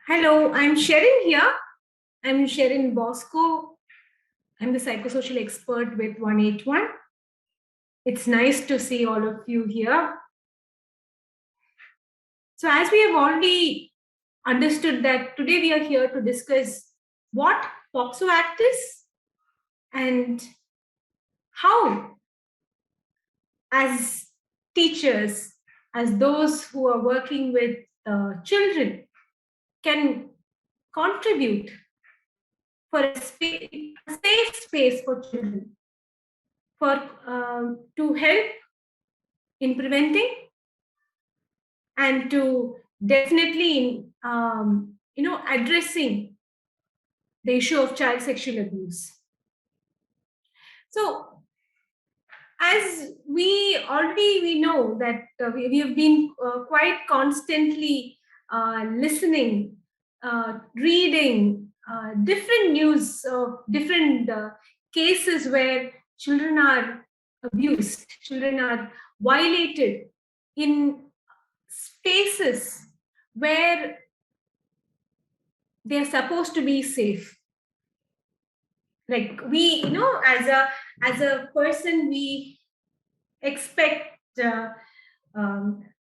Hello, I'm Sherin here. I'm Sherin Bosko. I'm the psychosocial expert with 181. It's nice to see all of you here. So, as we have already understood that today we are here to discuss what POCSO Act is and how, as teachers, as those who are working with children, can contribute for a safe space for children, for to help in preventing and to definitely addressing the issue of child sexual abuse. So as we know that we have been quite constantly listening, reading different news of different cases where children are abused, children are violated in spaces where they're supposed to be safe. Like as a person, we expect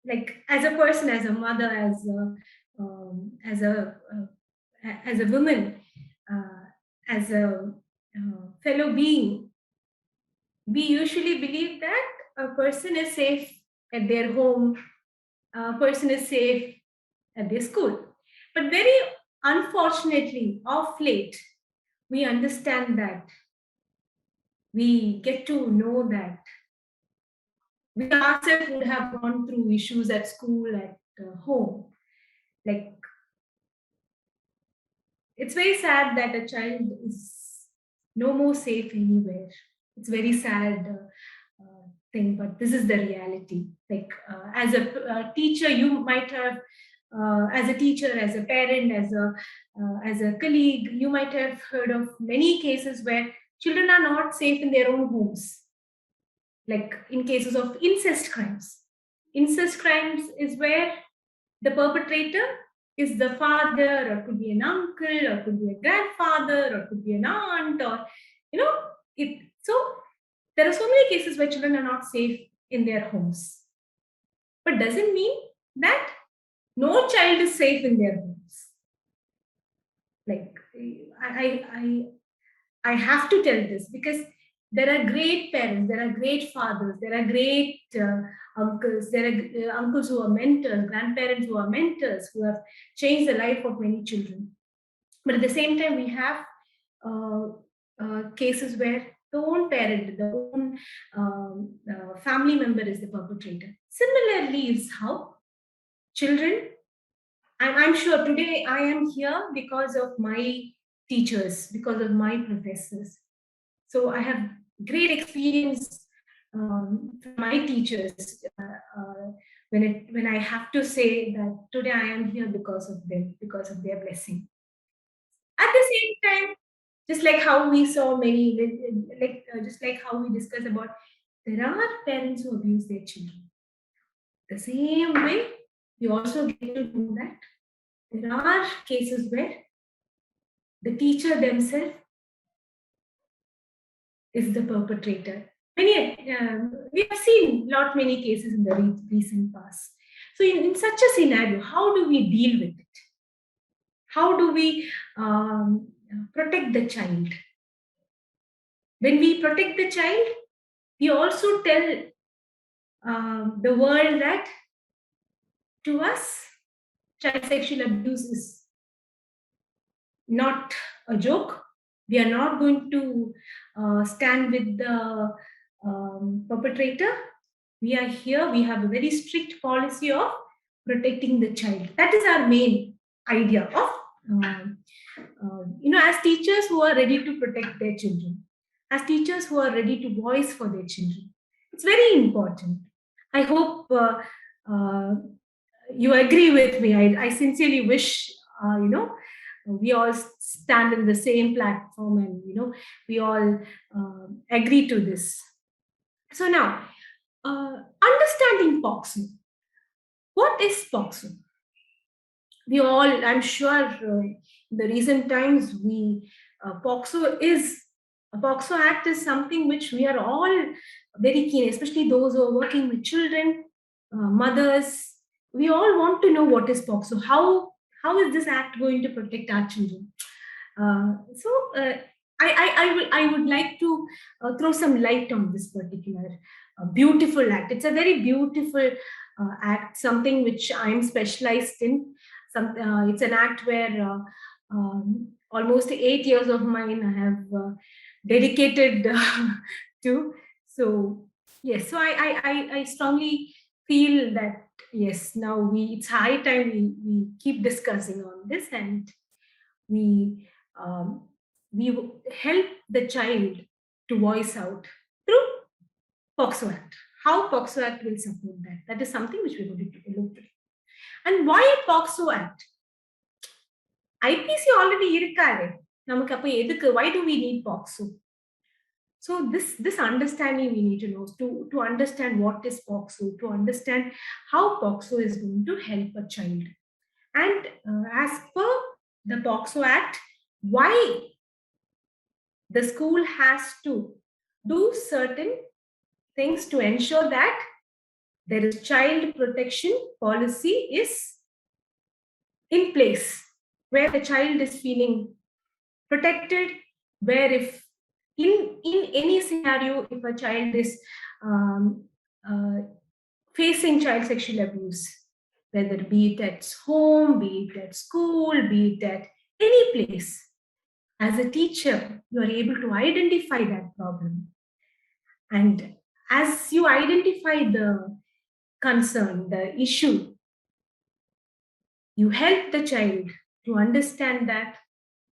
like as a person, as a mother, as a woman, as a fellow being, we usually believe that a person is safe at their home, a person is safe at their school. But very unfortunately, of late, we understand that, we get to know that we ourselves would have gone through issues at school, at home. Like, it's very sad that a child is no more safe anywhere. It's very sad thing, but this is the reality. Like, as a teacher, you might have, as a teacher, as a parent, as a colleague, you might have heard of many cases where children are not safe in their own homes. Like in cases of incest crimes. Incest crimes is where the perpetrator is the father, or could be an uncle, or could be a grandfather, or could be an aunt, or it. So there are so many cases where children are not safe in their homes, but doesn't mean that no child is safe in their homes. Like, I have to tell this because there are great parents, there are great fathers, there are great uncles, there are uncles who are mentors, grandparents who are mentors, who have changed the life of many children. But at the same time, we have cases where the own parent, the own family member is the perpetrator. Similarly, is how children, I'm sure today I am here because of my teachers, because of my professors. So I have great experience from my teachers when I have to say that today I am here because of them, because of their blessing. At the same time, just like how we saw many, just like how we discussed about, there are parents who abuse their children. The same way, we also get to know that there are cases where the teacher themselves is the perpetrator. We have seen not many cases in the recent past. So, in such a scenario, how do we deal with it? How do we protect the child? When we protect the child, we also tell the world that to us, child sexual abuse is not a joke. We are not going to stand with the perpetrator. We are here, we have a very strict policy of protecting the child. That is our main idea of, as teachers who are ready to protect their children, as teachers who are ready to voice for their children. It's very important. I hope you agree with me. I sincerely wish, we all stand in the same platform, and we all agree to this. So now, understanding POCSO. What is POCSO? we all, I'm sure, in the recent times, POCSO Act is something which we are all very keen, especially those who are working with children, mothers. We all want to know what is POCSO. How is this act going to protect our children? So I would like to throw some light on this particular beautiful act. It's a very beautiful act, something which I'm specialized in. It's an act where almost 8 years of mine I have dedicated to. So yes, so I strongly feel that yes, now it's high time we keep discussing on this, and we we help the child to voice out through POCSO Act. How POCSO Act will support that? That is something which we're going to look at. And why POCSO Act? IPC already irukare. Namakku appo edukku? Why do we need POCSO? So this understanding we need to know to understand what is POCSO, to understand how POCSO is going to help a child. And as per the POCSO Act, why the school has to do certain things to ensure that there is child protection policy is in place, where the child is feeling protected, where if in any scenario, if a child is uh, facing child sexual abuse, whether be it at home, be it at school, be it at any place, as a teacher, you are able to identify that problem. And as you identify the concern, the issue, you help the child to understand that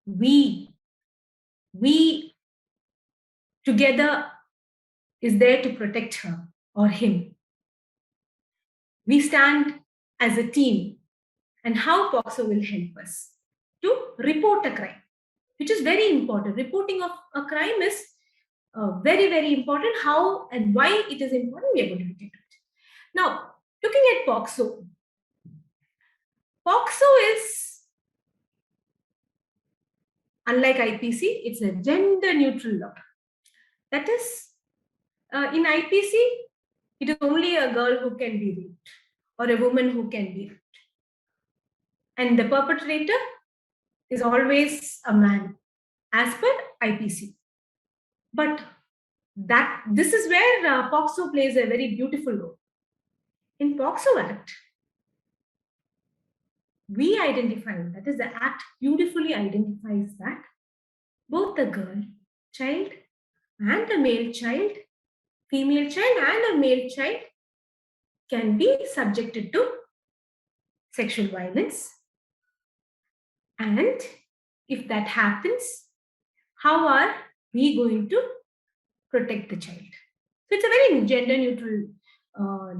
we together is there to protect her or him. We stand as a team, and how POCSO will help us to report a crime, which is very important. Reporting of a crime is very, very important. How and why it is important, we are going to look into it. Now, looking at POCSO is, unlike IPC, it's a gender neutral law. That is, in IPC, it is only a girl who can be raped or a woman who can be raped. And the perpetrator is always a man, as per IPC. But this is where POCSO plays a very beautiful role. In POCSO Act, we identify, that is, the Act beautifully identifies that both the girl child and the male child, female child and a male child can be subjected to sexual violence. And if that happens, how are we going to protect the child? So it's a very gender neutral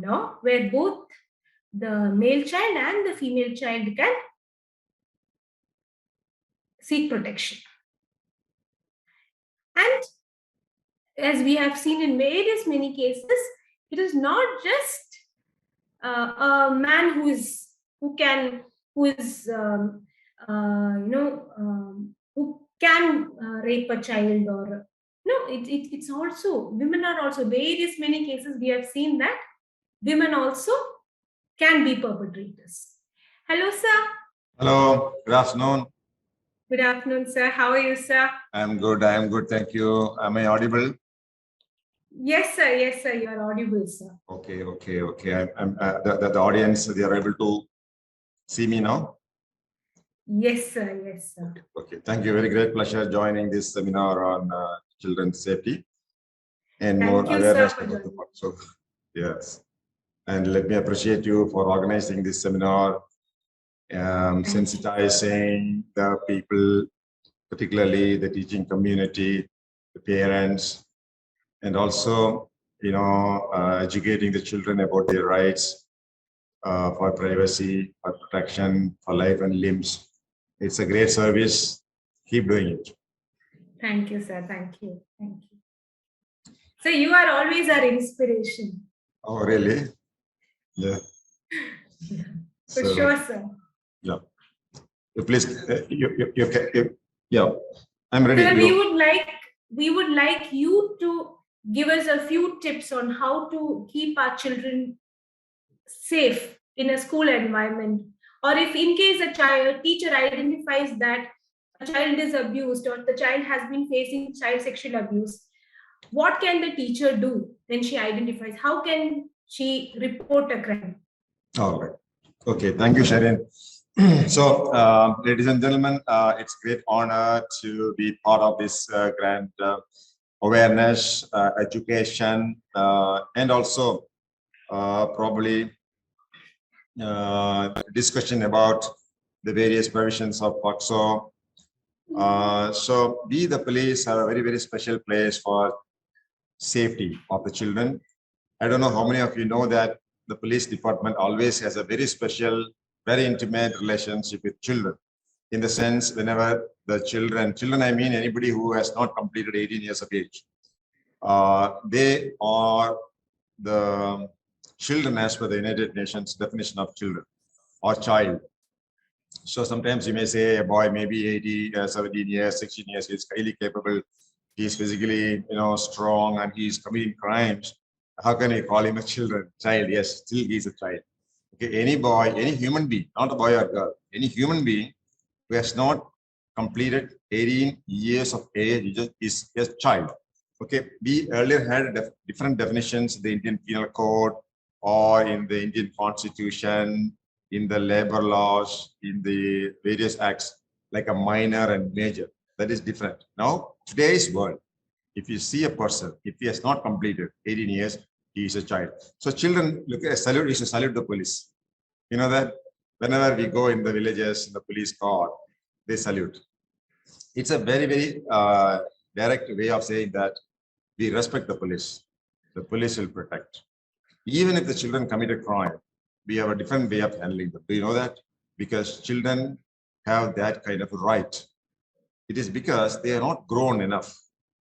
law where both the male child and the female child can seek protection. And as we have seen in many cases, it is not just a man who can rape a child, or no, it's also women are also many cases we have seen that women also can be perpetrators. Hello, sir. Hello, good afternoon. Good afternoon, sir. How are you, sir? I am good. Thank you. Am I audible? Yes, sir. Yes, sir. You are audible, sir. Okay. The audience, they are able to see me now? Yes, sir. Yes, sir. Okay. Thank you. Very great pleasure joining this seminar on children's safety and more awareness about the POCSO. Yes. And let me appreciate you for organizing this seminar, sensitizing the people, particularly the teaching community, the parents, and also, educating the children about their rights for privacy, for protection, for life and limbs. It's a great service. Keep doing it. Thank you, sir. Thank you. Thank you. So you are always our inspiration. Oh, really? Yeah. For sure, sir. Yeah. Please, yeah, I'm ready. Sir, we would like you to give us a few tips on how to keep our children safe in a school environment, or if in case a teacher identifies that a child is abused or the child has been facing child sexual abuse, what can the teacher do when she identifies? How can she report a crime? All right. Okay. Thank you, Sherin. So, ladies and gentlemen, it's a great honor to be part of this grand awareness, education, and also probably discussion about the various provisions of POCSO. So we, the police, have a very, very special place for safety of the children. I don't know how many of you know that the police department always has a very special, very intimate relationship with children. In the sense, whenever the children I mean anybody who has not completed 18 years of age, they are the children as per the United Nations definition of children or child. So sometimes you may say a boy may be 17 years, 16 years, he's highly capable, he's physically, strong, and he's committing crimes. How can you call him a child? Yes, still he's a child. Okay, any boy, any human being, not a boy or girl, any human being who has not completed 18 years of age is a child. Okay, we earlier had different definitions in the Indian Penal Code or in the Indian Constitution, in the labor laws, in the various acts, like a minor and major. That is different. Now, today's world, if you see a person, if he has not completed 18 years, he is a child. So children, look at a salute, you should salute the police. You know that whenever we go in the villages, in the police car, they salute. It's a very, very direct way of saying that we respect the police. The police will protect. Even if the children commit a crime, we have a different way of handling them. Do you know that? Because children have that kind of right. It is because they are not grown enough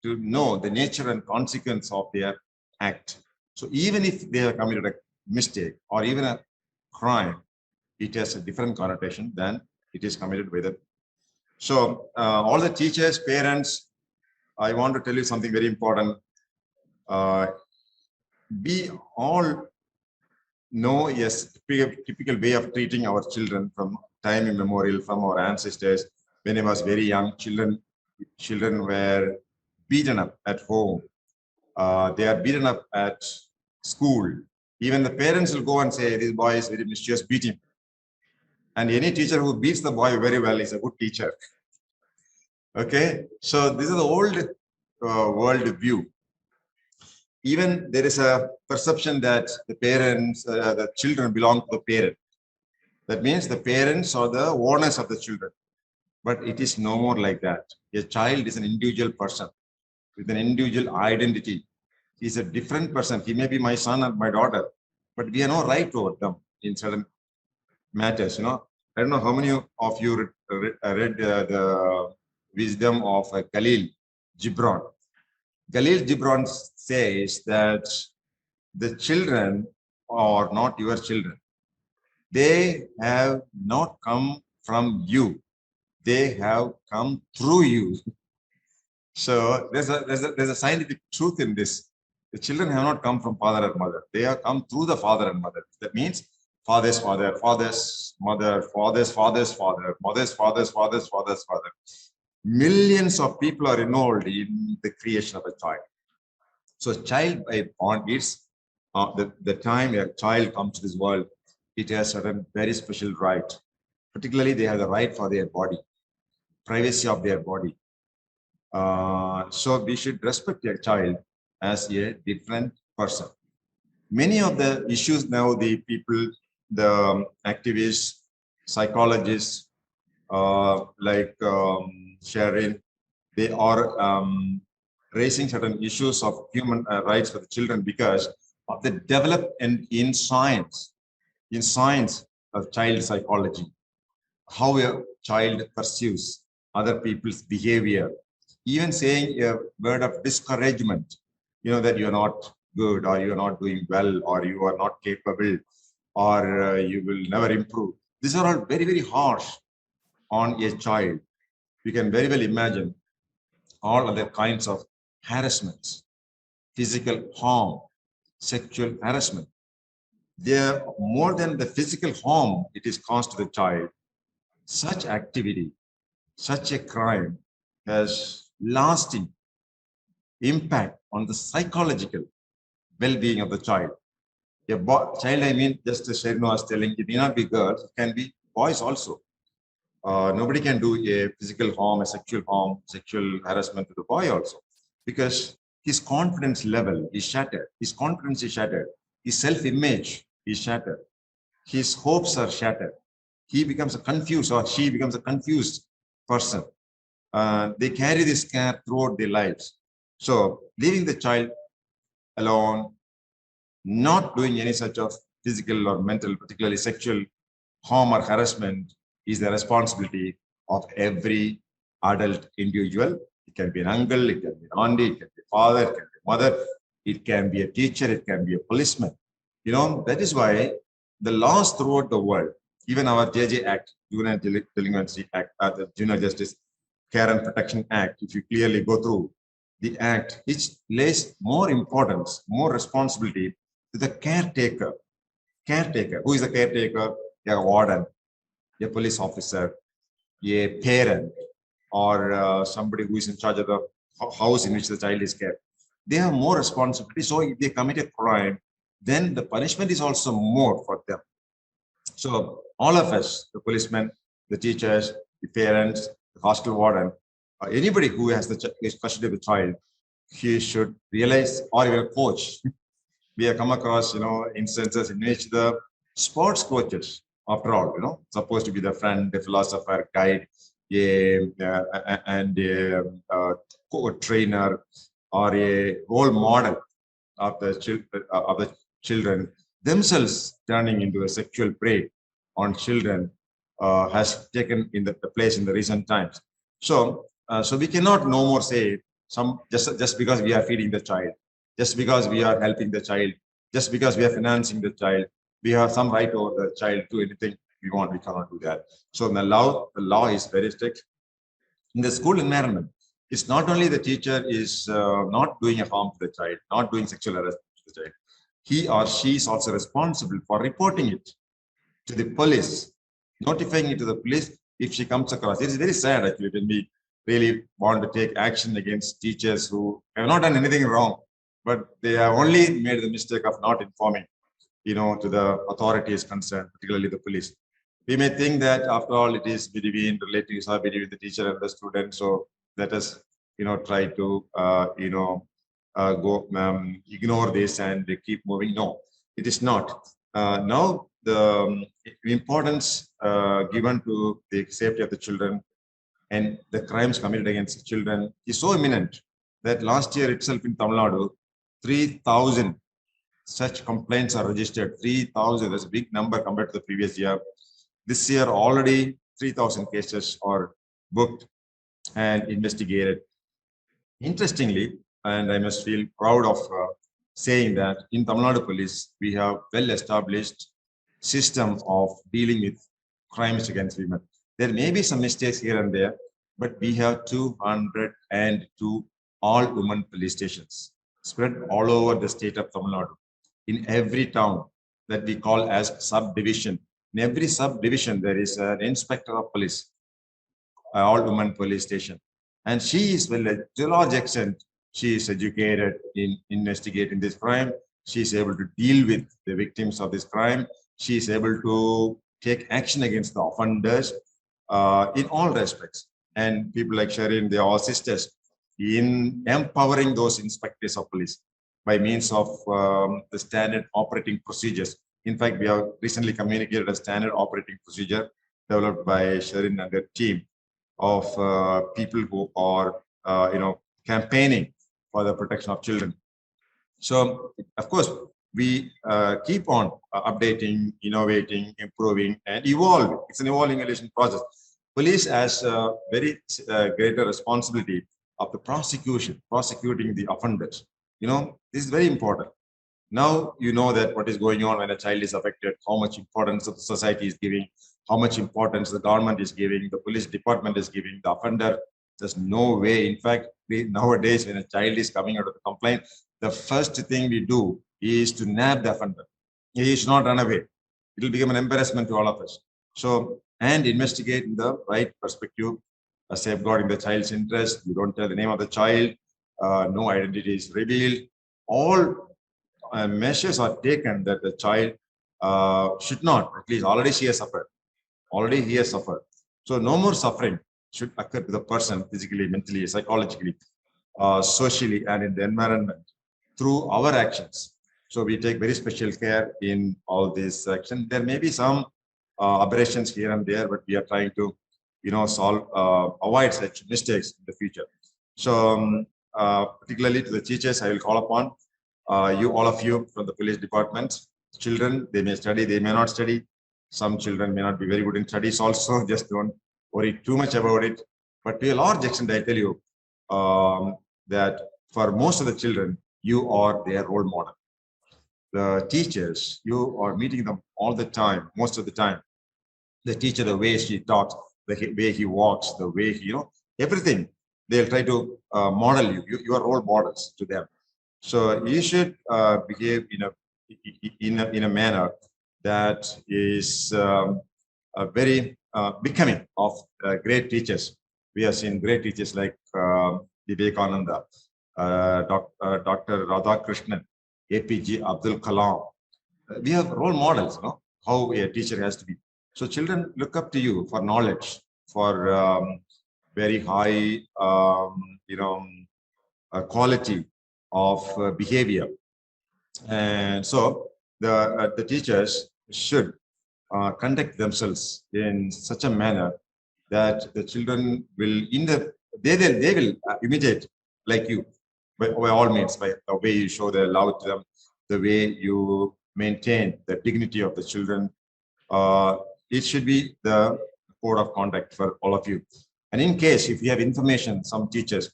to know the nature and consequence of their act. So even if they have committed a mistake or even a crime, it has a different connotation than it is committed by them. So all the teachers, parents, I want to tell you something very important. We all know, yes, typical way of treating our children from time immemorial, from our ancestors. When I was very young, children were beaten up at home. They are beaten up at school. Even the parents will go and say, this boy is very mischievous, beat him. And any teacher who beats the boy very well is a good teacher. Okay, so this is the old world view. Even there is a perception that the parents, the children belong to the parent. That means the parents are the owners of the children. But it is no more like that. A child is an individual person with an individual identity. He's a different person. He may be my son and my daughter, but we have no right over them in certain matters. I don't know how many of you read the wisdom of Khalil Gibran. Khalil Gibran says that the children are not your children. They have not come from you. They have come through you. So there's a scientific truth in this. The children have not come from father and mother. They have come through the father and mother. That means father's father, father's mother, father's father's father, mother's father's father's father's father. Millions of people are involved in the creation of a child. So a child by born is the time a child comes to this world, it has certain very special right. Particularly, they have the right for their body, privacy of their body. So we should respect a child as a different person. Many of the issues now, the people, the activists, psychologists, like Sherin, they are raising certain issues of human rights for the children because of the development in science of child psychology, how a child pursues other people's behavior, even saying a word of discouragement, that you're not good or you're not doing well or you are not capable or you will never improve. These are all very, very harsh on a child, you can very well imagine all other kinds of harassments, physical harm, sexual harassment. There, more than the physical harm it is caused to the child, such activity, such a crime has lasting impact on the psychological well-being of the child. A child, I mean, just as Sherin was telling, it may not be girls, it can be boys also. Nobody can do a physical harm, a sexual harassment to the boy also, because his confidence level is shattered. His confidence is shattered. His self-image is shattered. His hopes are shattered. He becomes a confused, or she becomes a confused person. They carry this care throughout their lives. So leaving the child alone, not doing any such of physical or mental, particularly sexual harm or harassment, is the responsibility of every adult individual. It can be an uncle, it can be an auntie, it can be a father, it can be a mother, it can be a teacher, it can be a policeman. You know, that is why the laws throughout the world, even our JJ Act, Juvenile Delinquency Act, the Juvenile Justice Care and Protection Act, if you clearly go through the act, it lays more importance, more responsibility to the caretaker. Caretaker. Who is the caretaker? A warden, a police officer, a parent, or somebody who is in charge of the house in which the child is kept. They have more responsibility. So if they commit a crime, then the punishment is also more for them. So all of us, the policemen, the teachers, the parents, the hostel warden, anybody who has the custody of the child, he should realize, or even a coach. We have come across, instances in which the sports coaches, after all, supposed to be the friend, the philosopher, guide, and a trainer or a role model of the children themselves turning into a sexual prey on children has taken in the place in the recent times. So, so we cannot no more say just because we are feeding the child, just because we are helping the child, just because we are financing the child, we have some right over the child to anything we want. We cannot do that. So the law is very strict. In the school environment, it's not only the teacher is not doing a harm to the child, not doing sexual harassment to the child, he or she is also responsible for reporting it to the police, notifying it to the police if she comes across. It is very sad actually when we really want to take action against teachers who have not done anything wrong, but they have only made the mistake of not informing, to the authorities concerned, particularly the police. We may think that after all it is between relatives or between the teacher and the student. So let us, try to, ignore this and keep moving. No, it is not. Now the importance given to the safety of the children and the crimes committed against children is so imminent that last year itself in Tamilnadu, 3,000 such complaints are registered. 3,000, that's a big number compared to the previous year. This year already 3,000 cases are booked and investigated. Interestingly, and I must feel proud of saying that in Tamil Nadu Police, we have well-established system of dealing with crimes against women. There may be some mistakes here and there, but we have 202 all-women police stations spread all over the state of Tamil Nadu, in every town that we call as subdivision. In every subdivision, there is an inspector of police, all-women police station. And she is, well, to a large extent, she is educated in investigating this crime. She is able to deal with the victims of this crime. She is able to take action against the offenders in all respects. And people like Sherin, they are assisters in empowering those inspectors of police by means of the standard operating procedures. In fact, we have recently communicated a standard operating procedure developed by Sherin and their team of people who are, campaigning for the protection of children. So, of course, we keep on updating, innovating, improving, and evolving. It's an evaluation process. Police has a very greater responsibility of the prosecuting the offenders. This is very important. Now you know that what is going on when a child is affected, how much importance the society is giving, how much importance the government is giving, the police department is giving, the offender. There's no way. In fact, nowadays, when a child is coming out of the complaint, the first thing we do is to nab the offender. He should not run away. It will become an embarrassment to all of us. So, and investigate in the right perspective, safeguarding the child's interest. You don't tell the name of the child, no identity is revealed. All measures are taken that the child should not, at least already she has suffered. Already he has suffered. So no more suffering should occur to the person physically, mentally, psychologically, socially, and in the environment through our actions. So we take very special care in all these actions. There may be some aberrations here and there, but we are trying to, solve, avoid such mistakes in the future. So particularly to the teachers, I will call upon all of you from the police department. Children, they may study, they may not study. Some children may not be very good in studies also. Just don't worry too much about it. But to a large extent, I tell you that for most of the children, you are their role model. The teachers, you are meeting them all the time, most of the time. The teacher, the way she talks, the way he walks, the way he, everything, they'll try to model you. You are role models to them. So you should behave in a manner that is very becoming of great teachers. We have seen great teachers like Vivekananda, Dr. Radhakrishnan, APG Abdul Kalam. We have role models, how a teacher has to be. So children look up to you for knowledge, for very high, quality of behavior. And so the teachers should conduct themselves in such a manner that the children will they will imitate like you by all means, by the way you show their love to them, the way you maintain the dignity of the children. It should be the code of conduct for all of you. And in case if you have information, some teachers,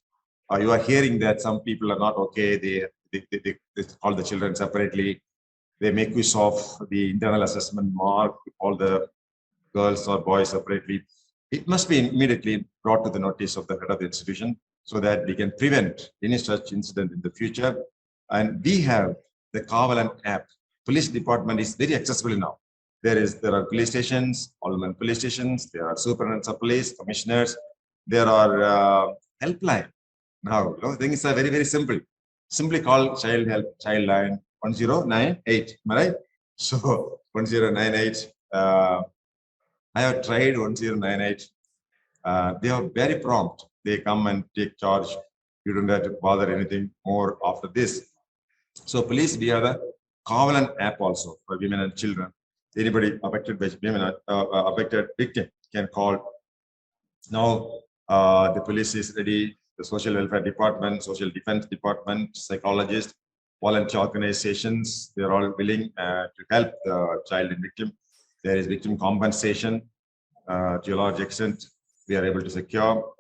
you are hearing that some people are not okay, they call the children separately, they make use of the internal assessment mark, all the girls or boys separately. It must be immediately brought to the notice of the head of the institution so that we can prevent any such incident in the future. And we have the Kavalan app. Police department is very accessible now. There are police stations, all police stations, there are superintendents of police, commissioners, there are helpline. Now, things are very, very simple. Simply call child help, child line 1098. Am I right? So 1098. I have tried 1098. They are very prompt. They come and take charge. You don't have to bother anything more after this. So please, we have the Kavalan app also for women and children. Anybody affected by women, affected victim can call. Now the police is ready. The social welfare department, social defense department, psychologists, volunteer organizations, they're all willing to help the child and victim. There is victim compensation to a large extent. We are able to secure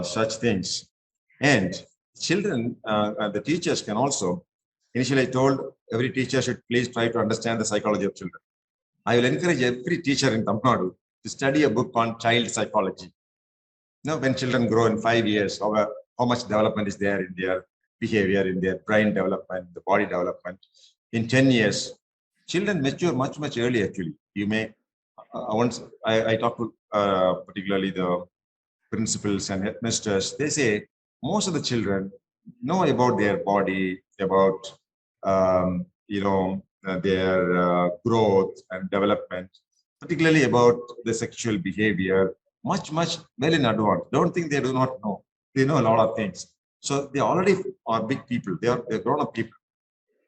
such things. And children, the teachers can also, initially I told every teacher should please try to understand the psychology of children. I will encourage every teacher in Tamilnadu to study a book on child psychology. When children grow in 5 years, how much development is there in their behavior, in their brain development, the body development. In 10 years, children mature much, much early actually. You may, once I talk to particularly the principals and headmasters, they say most of the children know about their body, about their growth and development, particularly about the sexual behavior, much well in advance. Don't think they do not know. They know a lot of things. So they already are big people. They're grown-up people.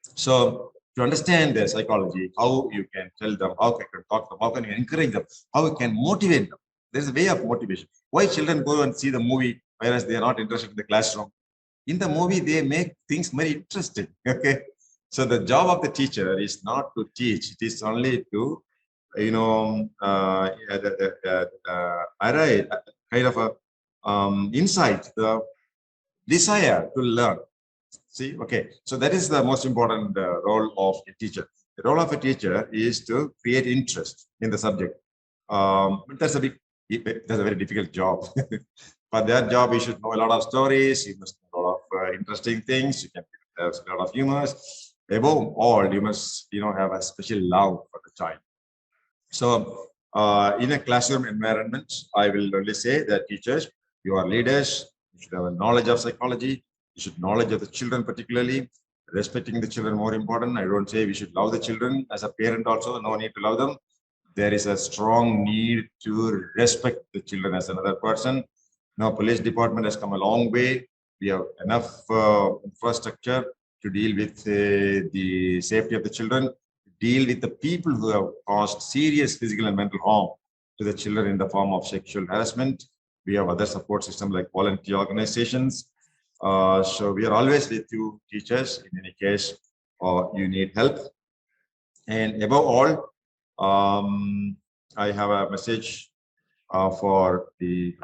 So to understand their psychology, how you can tell them, how you can talk to them, how can you encourage them, how you can motivate them. There's a way of motivation. Why children go and see the movie, whereas they are not interested in the classroom? In the movie, they make things very interesting. Okay. So the job of the teacher is not to teach. It is only to, array kind of a insight, the desire to learn. See, okay. So that is the most important role of a teacher. The role of a teacher is to create interest in the subject. But that's a very difficult job. For that job, you should know a lot of stories. You must know a lot of interesting things. You can have a lot of humors. Above all, you must, have a special love for the child. So, in a classroom environment, I will only say that teachers, you are leaders. You should have a knowledge of psychology. You should knowledge of the children, particularly respecting the children more important. I don't say we should love the children as a parent. Also, no need to love them. There is a strong need to respect the children as another person. Now, police department has come a long way. We have enough infrastructure to deal with the safety of the children, deal with the people who have caused serious physical and mental harm to the children in the form of sexual harassment. We have other support systems like volunteer organizations. So we are always with you, teachers, in any case you need help. And above all, I have a message for the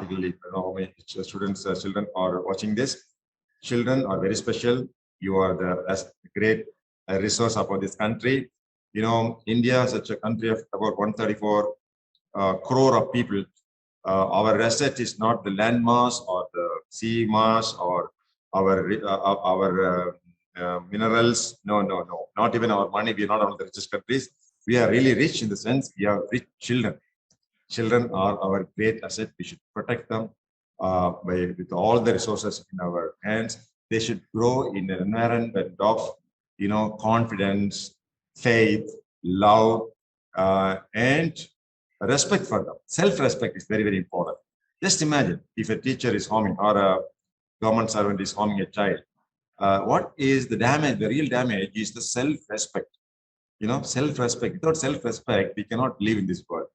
students, children are watching this. Children are very special. You are the great resource about this country. India is such a country of about 134 crore of people. Our asset is not the land mass or the sea mass or our minerals. No, no, no. Not even our money. We are not one of the richest countries. We are really rich in the sense we have rich children. Children are our great asset. We should protect them with all the resources in our hands. They should grow in an environment of, confidence, faith, love, and respect for them. Self-respect is very, very important. Just imagine if a teacher is harming or a government servant is harming a child. What is the damage? The real damage is the self-respect. Self-respect. Without self-respect, we cannot live in this world.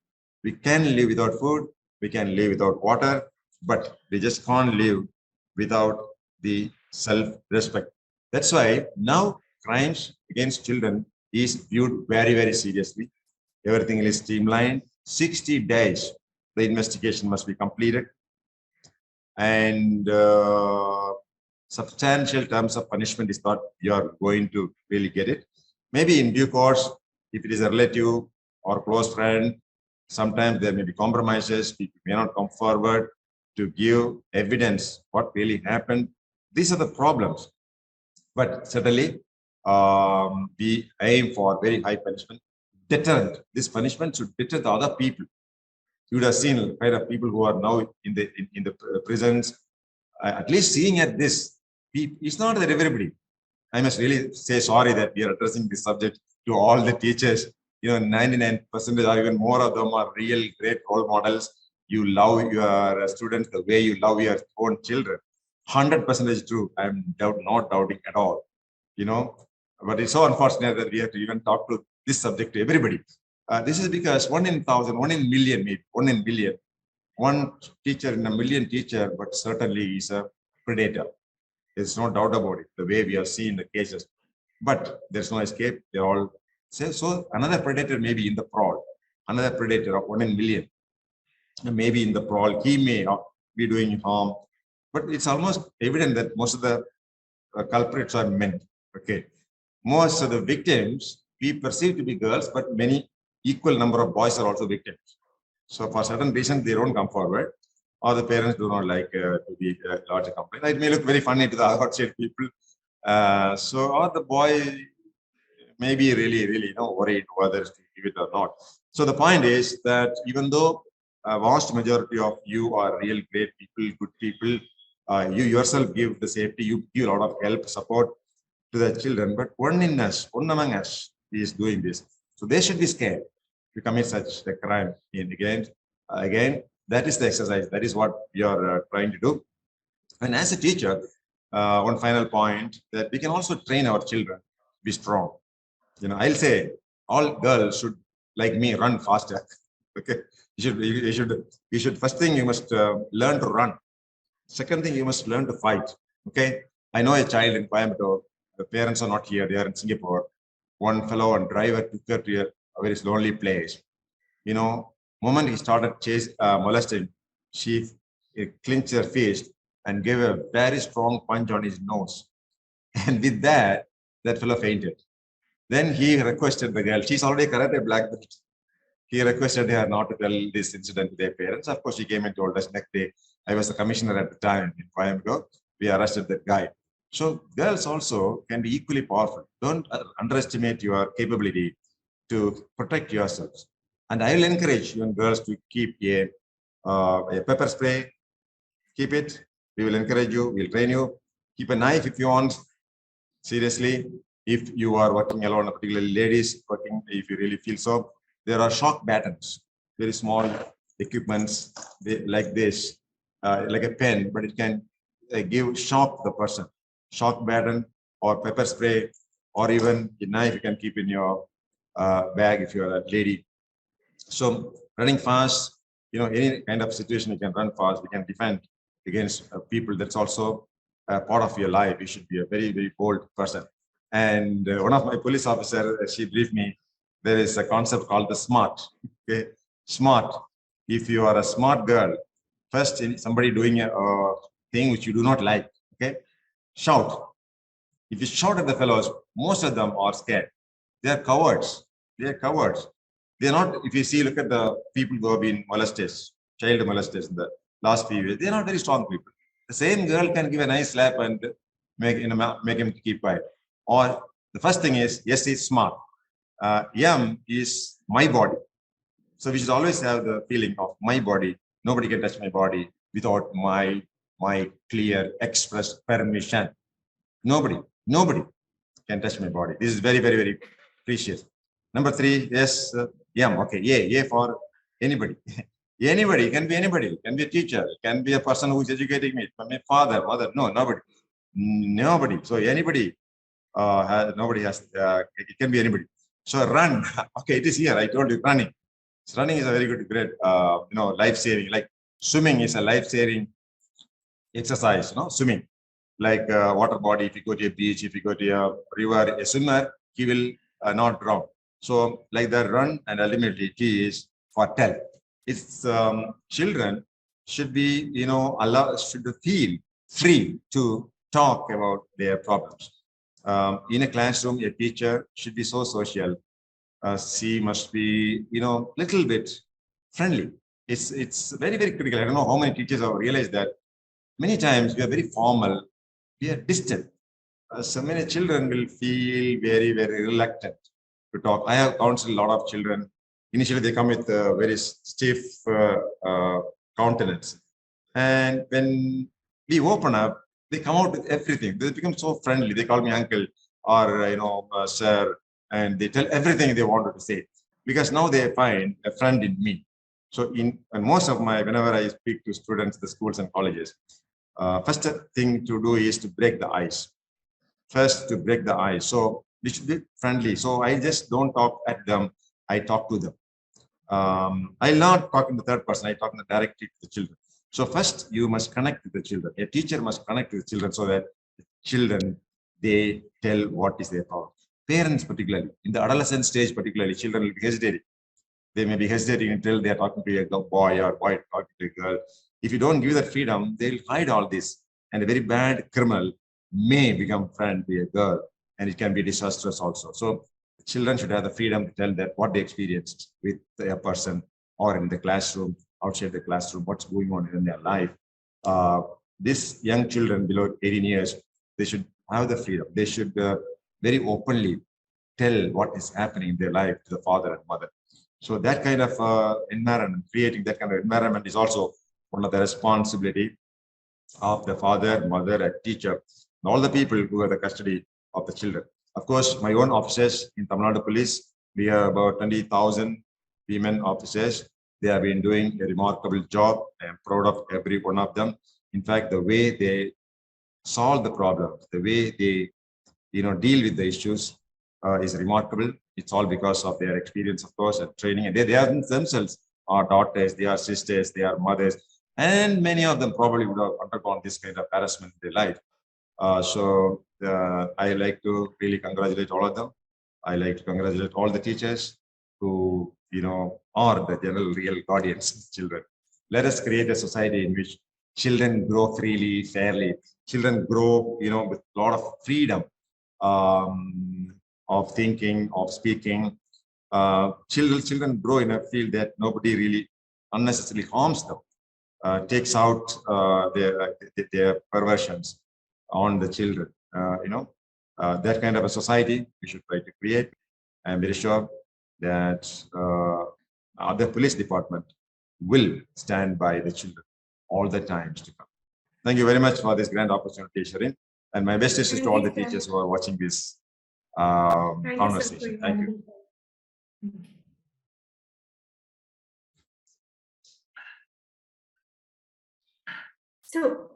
We can live without food, we can live without water, but we just can't live without the self-respect. That's why now crimes against children is viewed very, very seriously. Everything is streamlined. 60 days, the investigation must be completed. And substantial terms of punishment is not you're going to really get it. Maybe in due course, if it is a relative or close friend, sometimes there may be compromises. People may not come forward to give evidence what really happened. These are the problems. But certainly, we aim for very high punishment. Deterrent. This punishment should deter the other people. You would have seen the kind of people who are now in the prisons. At least seeing at this, it's not that everybody. I must really say sorry that we are addressing this subject to all the teachers. 99% or even more of them are real great role models. You love your students the way you love your own children. 100% true. I'm not doubting at all. But it's so unfortunate that we have to even talk to this subject to everybody. This is because 1 in 1,000, 1 in million, maybe 1 in billion, one teacher in a million teacher, but certainly is a predator. There's no doubt about it, the way we have seen the cases. But there's no escape. They're all so another predator may be in the prowl, another predator of 1 in million. Maybe in the prowl, he may be doing harm. But it's almost evident that most of the culprits are men. Okay. Most of the victims we perceive to be girls, but many equal number of boys are also victims. So for certain reasons, they don't come forward, or the parents do not like to be a larger complaint. It may look very funny to the outside people. Or the boy may be really, really, worried whether to give it or not. So the point is that even though a vast majority of you are real great people, good people, you yourself give the safety, you give a lot of help, support to the children, but one among us is doing this. So they should be scared to commit such a crime again. That is the exercise. That is what we are trying to do. And as a teacher, one final point that we can also train our children to be strong. I'll say all girls should, like me, run faster. Okay, you should. First thing, you must learn to run. Second thing, you must learn to fight. Okay, I know a child in Coimbatore. The parents are not here; they are in Singapore. One fellow and driver took her to a very lonely place. Moment he started molesting, she clenched her fist and gave a very strong punch on his nose. And with that fellow fainted. Then he requested the girl. She's already karate black belt. He requested her not to tell this incident to their parents. Of course, she came and told us next day. I was the commissioner at the time in Coimbatore. We arrested that guy. So girls also can be equally powerful. Don't underestimate your capability to protect yourselves. And I will encourage young girls to keep a pepper spray. Keep it. We will encourage you. We'll train you. Keep a knife if you want. Seriously, if you are working alone, particularly ladies working, if you really feel so, there are shock batons, very small equipments like this, like a pen, but it can give shock to the person. Shock baton or pepper spray, or even a knife you can keep in your bag if you're a lady. So running fast, any kind of situation you can run fast, we can defend against people. That's also part of your life. You should be a very, very bold person. And one of my police officers, she briefed me, there is a concept called the SMART. Okay, SMART. If you are a smart girl, first somebody doing a thing which you do not like, okay, shout. If you shout at the fellows, most of them are scared. They are cowards. They are cowards. They're not, if you see, look at the people who have been molested, child molested in the last few years, they're not very strong people. The same girl can give a nice slap and make him keep quiet. Or the first thing is, yes, he's smart. Yam is my body. So we should always have the feeling of my body. Nobody can touch my body without my clear express permission. Nobody can touch my body. This is very, very, very precious. Number 3, yes, yam. Okay, yeah for anybody. Anybody, can be anybody, can be a teacher, can be a person who is educating me, can be a father, mother. No, nobody. So anybody, nobody has, it can be anybody. So run. Okay, it is here. I told you running. So running is a very good, great, life saving. Like swimming is a life saving exercise. Swimming. Like water body, if you go to a beach, if you go to a river, a swimmer, he will not drown. So like the run, and ultimately T is for tell. It's children should be, should feel free to talk about their problems. In a classroom, a teacher should be so social. She must be, little bit friendly. It's very, very critical. I don't know how many teachers have realized that many times we are very formal, we are distant. So many children will feel very, very reluctant to talk. I have counseled a lot of children. Initially, they come with a very stiff countenance. And when we open up, they come out with everything. They become so friendly. They call me uncle or, sir, and they tell everything they wanted to say because now they find a friend in me. So whenever I speak to students, the schools and colleges, first thing to do is to break the ice. First, to break the ice. So we should be friendly. So I just don't talk at them. I talk to them. I'll not talk in the third person. I talk directly to the children. So first, you must connect with the children. A teacher must connect with the children so that the children, they tell what is their problem. Parents, particularly in the adolescent stage, particularly children will be hesitating. They may be hesitating until they are talking to a boy or boy talking to a girl. If you don't give that freedom, they'll hide all this. And a very bad criminal may become friend with a girl, and it can be disastrous also. So children should have the freedom to tell that what they experienced with a person or in the classroom, outside the classroom, what's going on in their life. These young children below 18 years, they should have the freedom. They should very openly tell what is happening in their life to the father and mother. So that kind of environment, creating that kind of environment is also one of the responsibility of the father, mother, and teacher, and all the people who are the custody of the children. Of course, my own officers in Tamilnadu Police, we have about 20,000 women officers. They have been doing a remarkable job. I am proud of every one of them. In fact, the way they solve the problems, the way they deal with the issues is remarkable. It's all because of their experience, of course, and training. And they are themselves are daughters, they are sisters, they are mothers, and many of them probably would have undergone this kind of harassment in their life. So I like to really congratulate all of them. I like to congratulate all the teachers who are the general real guardians of children. Let us create a society in which children grow freely, fairly. Children grow, with a lot of freedom of thinking, of speaking, children grow in a field that nobody really unnecessarily harms them, takes out their perversions on the children. That kind of a society we should try to create. I'm very sure that the police department will stand by the children all the times to come. Thank you very much for this grand opportunity, Sherin. And my best wishes to all the teachers who are watching this conversation. Thank you. So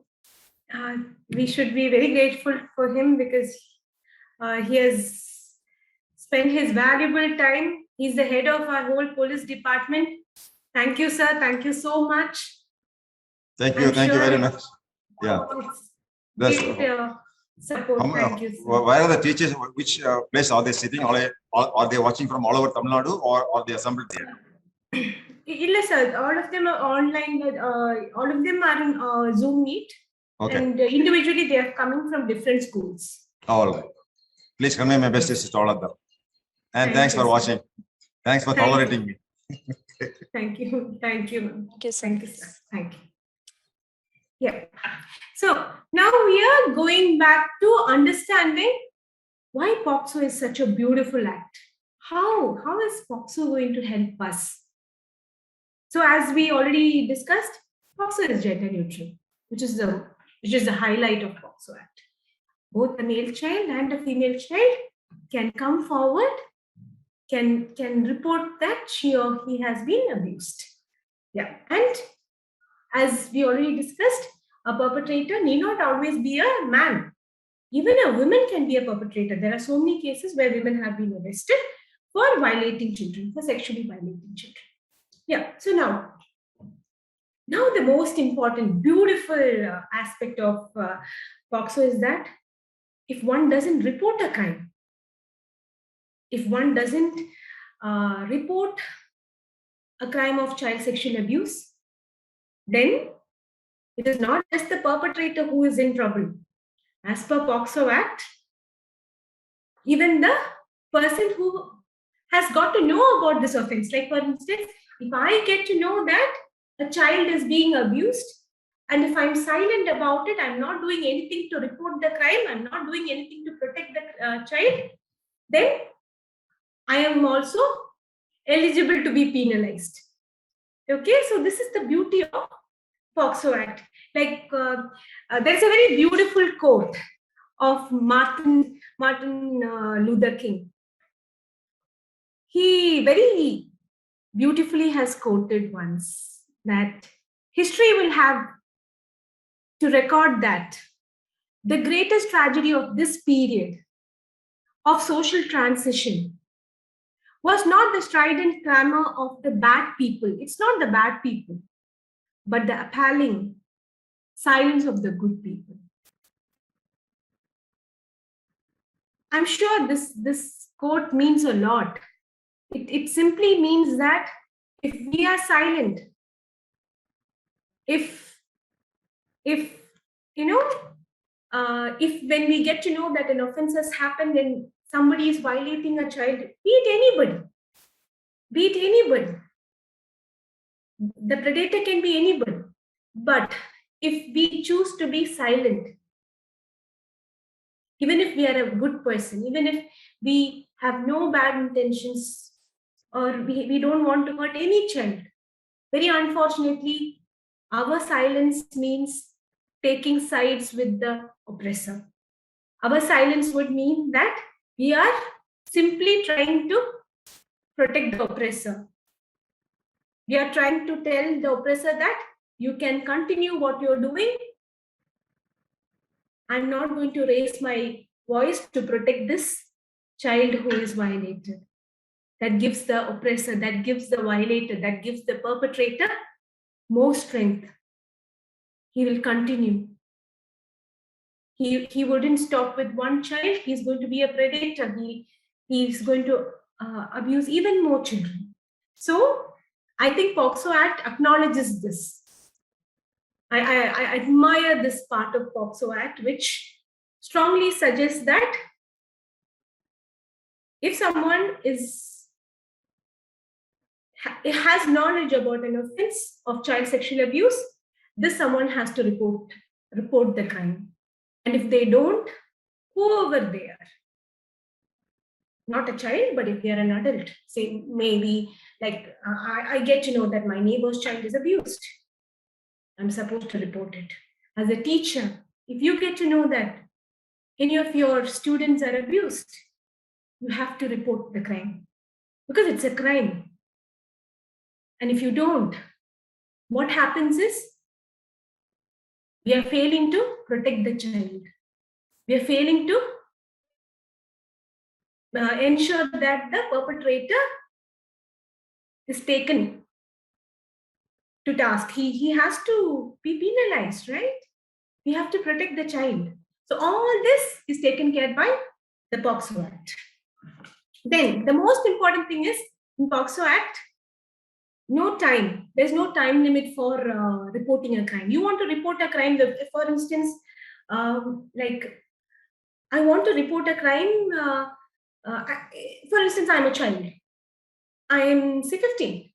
we should be very grateful for him because he has spent his valuable time. He's the head of our whole police department. Thank you, sir. Thank you so much. Thank you. Thank you very much. Yeah. That's support. Thank you, sir. Where are the teachers? Which place are they sitting? Are they watching from all over Tamilnadu or are they assembled there? Yes, sir. All of them are online. All of them are in Zoom meet. Okay. And individually, they are coming from different schools. All right. Please convey my best wishes to all of them. And thanks for watching. Thanks for tolerating me. Thank you. Thank you. Thank you, sir. Thank you, sir. Thank you. Yeah. So now we are going back to understanding why POCSO is such a beautiful act. How is POCSO going to help us? So as we already discussed, POCSO is gender neutral, which is the highlight of POCSO Act. Both a male child and a female child can come forward, can report that she or he has been abused. Yeah. And as we already discussed, a perpetrator need not always be a man. Even a woman can be a perpetrator. There are so many cases where women have been arrested for violating children, for sexually violating children. Yeah. So now the most important, beautiful aspect of POCSO is that if one doesn't report a crime, if one doesn't report a crime of child sexual abuse, then it is not just the perpetrator who is in trouble. As per POCSO Act, even the person who has got to know about this offense, like for instance, if I get to know that a child is being abused, and if I'm silent about it, I'm not doing anything to report the crime, I'm not doing anything to protect the child, then I am also eligible to be penalized. Okay, so this is the beauty of POCSO Act. Like there's a very beautiful quote of Martin Luther King. He very beautifully has quoted once that history will have to record that the greatest tragedy of this period of social transition was not the strident clamor of the bad people. It's not the bad people, but the appalling silence of the good people. I'm sure this quote means a lot. It simply means that if we are silent, if when we get to know that an offense has happened and somebody is violating a child, be it anybody, the predator can be anybody. But if we choose to be silent, even if we are a good person, even if we have no bad intentions, or we don't want to hurt any child, very unfortunately, our silence means taking sides with the oppressor. Our silence would mean that we are simply trying to protect the oppressor. We are trying to tell the oppressor that you can continue what you're doing. I'm not going to raise my voice to protect this child who is violated. That gives the oppressor, that gives the violator, that gives the perpetrator more strength. He will continue. He wouldn't stop with one child. He's going to be a predator. He's going to abuse even more children. So I think POCSO Act acknowledges this. I admire this part of POCSO Act, which strongly suggests that if someone is has knowledge about an offense of child sexual abuse, this someone has to report the crime. And if they don't, whoever they are, not a child, but if they are an adult, say maybe like I get to know that my neighbor's child is abused, I'm supposed to report it. As a teacher, if you get to know that any of your students are abused, you have to report the crime because it's a crime. And if you don't, what happens is we are failing to protect the child. We are failing to ensure that the perpetrator is taken to task. He has to be penalized, right? We have to protect the child. So all this is taken care by the POCSO Act. Then the most important thing is in POCSO Act, no time. There's no time limit for reporting a crime. You want to report a crime, for instance, like I want to report a crime. For instance, I'm a child. I am say 15,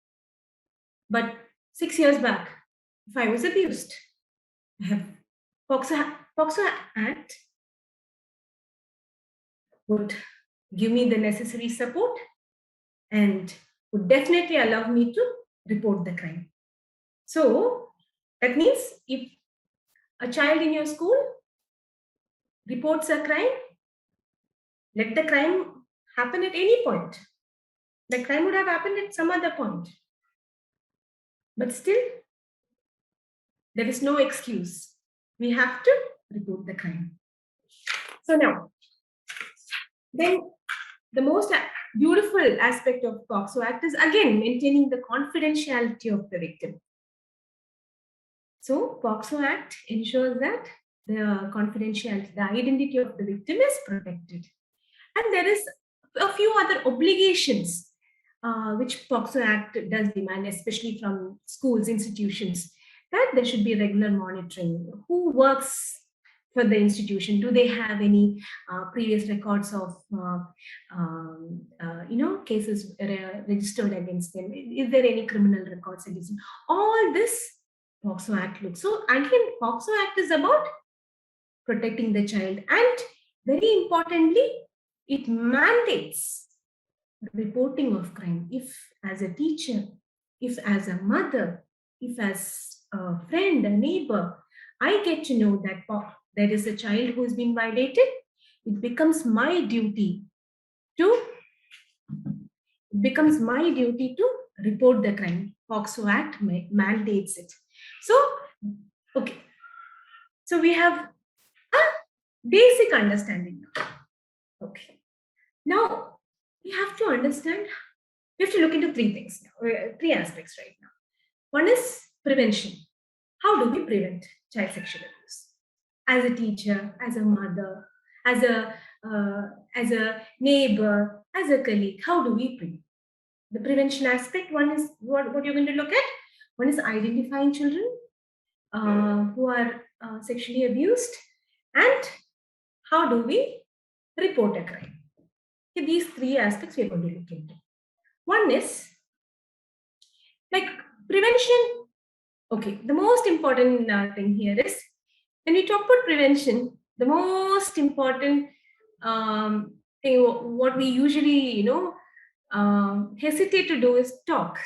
but 6 years back, if I was abused, I have POCSO Act would give me the necessary support and would definitely allow me to report the crime. So that means if a child in your school reports a crime, let the crime happen at any point. The crime would have happened at some other point. But still, there is no excuse. We have to report the crime. So now, then the most beautiful aspect of POCSO Act is again maintaining the confidentiality of the victim. So POCSO Act ensures that the confidentiality, the identity of the victim is protected. And there is a few other obligations which POCSO Act does demand, especially from schools, institutions, that there should be regular monitoring. Who works for the institution? Do they have any previous records of cases registered against them? Is there any criminal records against them? All this POCSO Act looks. So again, POCSO Act is about protecting the child, and very importantly, it mandates reporting of crime. If as a teacher, if as a mother, if as a friend, a neighbor, I get to know that there is a child who has been violated, it becomes my duty to report the crime. POCSO Act mandates it. So, okay. So we have a basic understanding now. Okay. Now, we have to understand, we have to look into three things now, three aspects right now. One is prevention. How do we prevent child sexual abuse? As a teacher, as a mother, as a neighbor, as a colleague, how do we prevent? The prevention aspect, one is what you're going to look at. One is identifying children who are sexually abused, and how do we report a crime? Okay, these three aspects we are going to look into. One is like prevention. Okay, the most important thing here is when we talk about prevention, the most important thing, what we usually, hesitate to do is talk.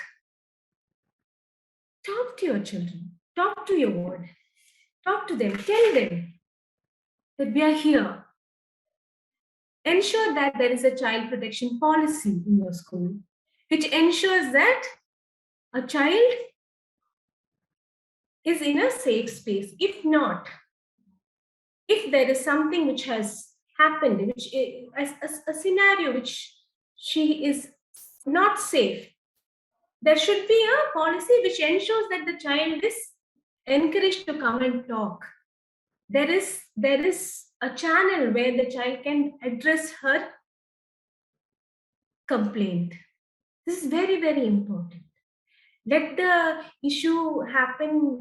Talk to your children, talk to your ward, talk to them, tell them that we are here. Ensure that there is a child protection policy in your school, which ensures that a child is in a safe space. If not, if there is something which has happened, which a scenario which she is not safe, there should be a policy which ensures that the child is encouraged to come and talk. There is a channel where the child can address her complaint. This is very, very important. Let the issue happen,